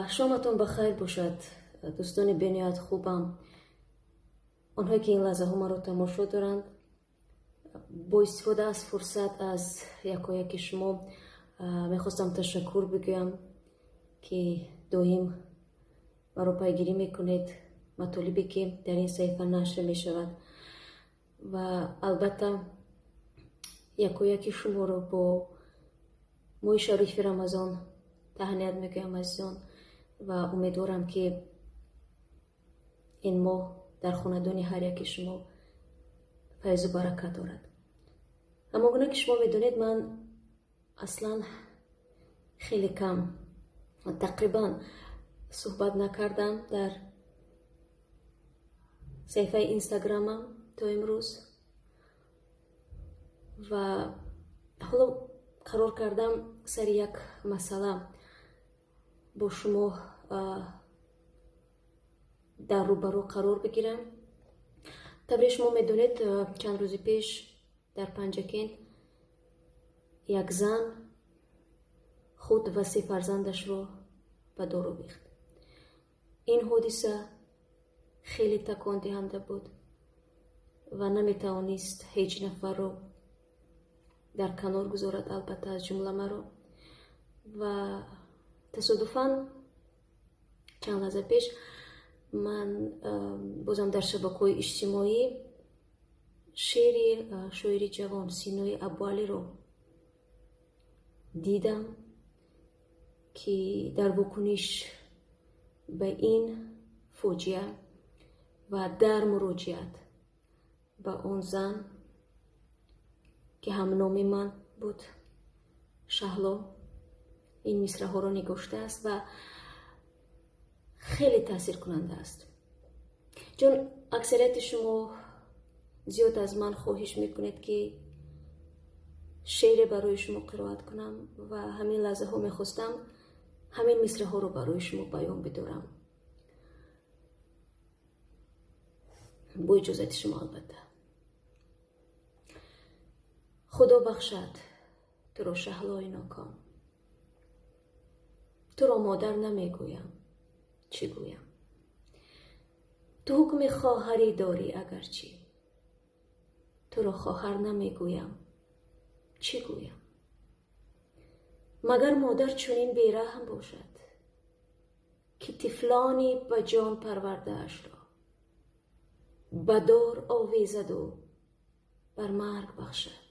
شامتون بخیر باشد دوستان بنیاد خوبم. آنهایی که این لحظه ها ما رو تماشا دارند، با استفاده از فرصت از یکی شما میخواستم تشکر بگویم که دائم مرا پیگیری میکنید مطالبی که در این صحیفه نشر میشود و البته یکی شما رو با ماه شریف رمضان تهنیت میگویم عزیزان و امیدوارم که این ماه در خاندان هر یک شما فیض و برکت دارد. اما گونه که شما میدونید من اصلا خیلی کم تقریبا صحبت نکردم در صفحه اینستاگرامم تا امروز و حالا قرار کردم سر یک مسئله با شما در روبرو قرار بگیرم. طبعا شما میدونید چند روز پیش در پنجکین یک زن خود و 3 فرزندش را به دار آویخت. این حادثه خیلی تکان دهنده بود و نمیتوانست هیچ نفر رو در کنار گذارد، البته از جمله مرا. و تصادفاً چند لحظه پیش من بازم در شبکه‌های اجتماعی شاعر جوان سینای ابوعلی رو دیدم که در واکنش به این فوجیه و در مراجعت به اون زن که هم نام من بود، شهلا، این مصرع ها رو نگاشته است و خیلی تاثیر کننده است. چون اکثریت شما زیاد از من خواهش میکنید که شعر برای شما قرائت کنم و همین لحظه ها میخواستم همین مصرع ها رو برای شما بیان بدارم، با اجازت شما البته. خدا بخشد تو را شهلای ناکام، تو را مادر نمیگویم چی گویم، تو حکم خواهری داری اگرچه تو را خواهر نمیگویم چی گویم. مگر مادر چنین بیرحم باشد که طفلانی به جان پرورده اش را به دار آویزد و بر مرگ بخشد،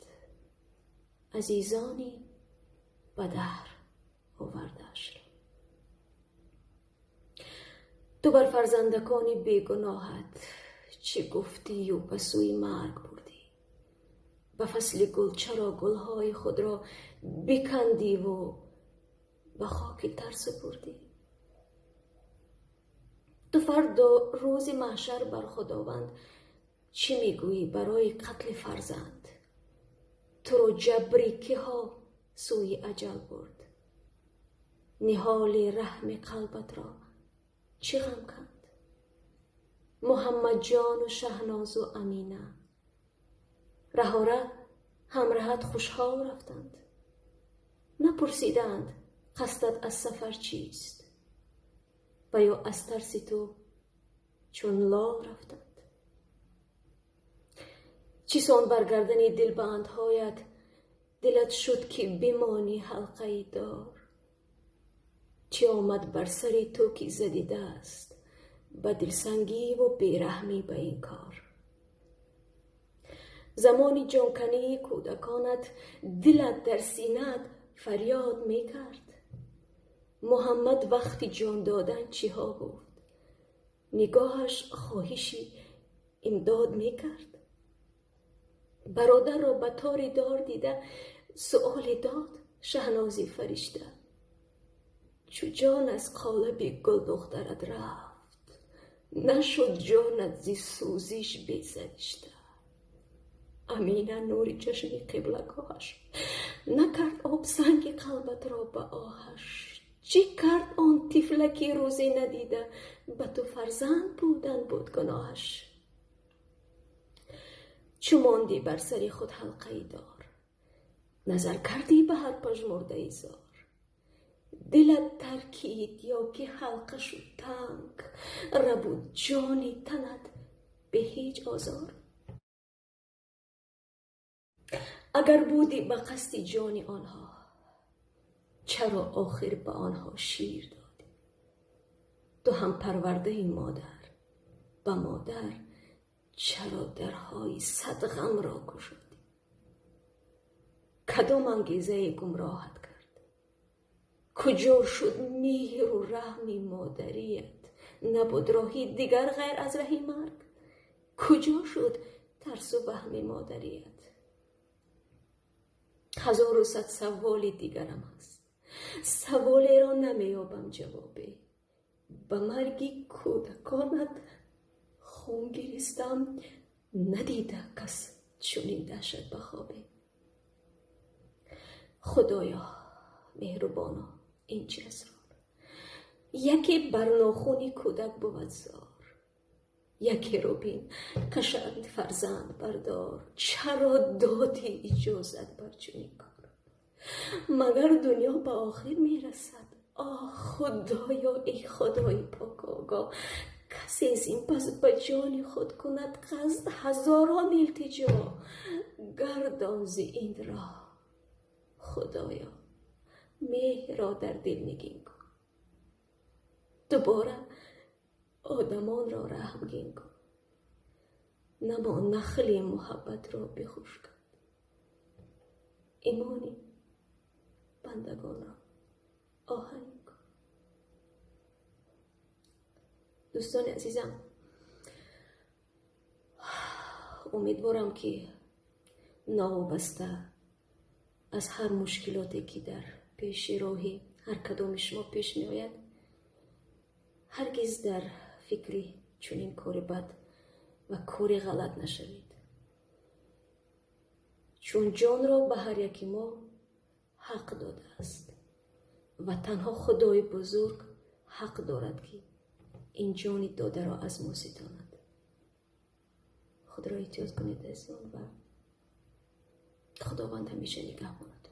عزیزانی به در آورده اش را. تو بر فرزندکان بیگناهت چه گفتی و به سوی مرگ بردی، به فصل گل چرا گلهای خود را بکندی و به خاک ترس بردی. تو فردا روز محشر بر خداوند چه میگویی برای قتل فرزند، تو را جبری که ها سوی اجل برد، نهال رحم قلبت را چه غم کند. محمد جان و شهناز و امینه رهاره همراهت خوشحال رفتند، نپرسیدند قصدت از سفر چیست و یا از ترس تو چون لال رفتند. چیسان برگردن دلبندهایت دلت شد که بمانی حلقه دار، چه آمد بر سر تو که زدی دست به دلسنگی و بیرحمی به این کار. زمانی جانکنی کودکانت دلت در سینت فریاد می کرد. محمد وقتی جان دادن چی ها گفت، نگاهش خواهشی امداد می کرد. برادر را به تار دار دیده سؤال داد شهنازی فرشته، چو جان از قالب گل دخترت رفت، نشد جانت زی سوزیش بیزنشته. امینه نور چشم قبلگاهش نکرد آب سنگ قلبت را به آهش. چی کرد آن طفلکی روزی ندیده به تو فرزند بودن بود گناهش. چو ماندی بر سری خود حلقه دار، نظر کردی به هر پژمرده زار. دلت ترکید یا که حلقه شد تنگ، ربود جانی تنت به هیچ آزار. اگر بودی به قصد جان آنها، چرا آخر به آنها شیر دادی؟ تو هم پرورده مادر، به مادر چرا درهای صد غم را گشودی؟ کدام انگیزه گمراهت کرد؟ کجا شد مهر و رحم مادریت؟ نبود راهی دیگر غیر از راه مرگ؟ کجا شد ترس و وهم مادریت؟ 1100 سوال دیگرم هست، سوالی را نمیابم جوابی. به مرگی کودکانت خون گریستم، ندیده کس چنین دهشت به خوابی. خدایا مهربانا این چه اسرار؟ یکی بر ناخونی کودک بود زار، یکی رو بین کشند فرزند بردار. چرا دادی اجازت بر چنین کار؟ مگر دنیا به آخر میرسد؟ آه خدایا ای خدای پاک آگاه، کسی از این پس به جان خود کند قصد؟ هزاران التجا گردان ز این راه. خدایا مهر را در دل نگین کن، دوباره آدمان را رحمگین کن. نما نخل محبت را بخوش کن، ایمانی بندگان را آهنین کن. دوستان عزیزم، امیدوارم که ناوابسته از هر مشکلاتی که در پیش راهی هر کدام شما پیش می آید، هرگز در فکری چنین کار بد و کار غلط نشوید، چون جان را به هر یکی ما حق داده است و تنها خدای بزرگ حق دارد که این جان داده را از ما ستاند. خود را احتیاط کنید عزیزان و خداوند همیشه نگهبانتون.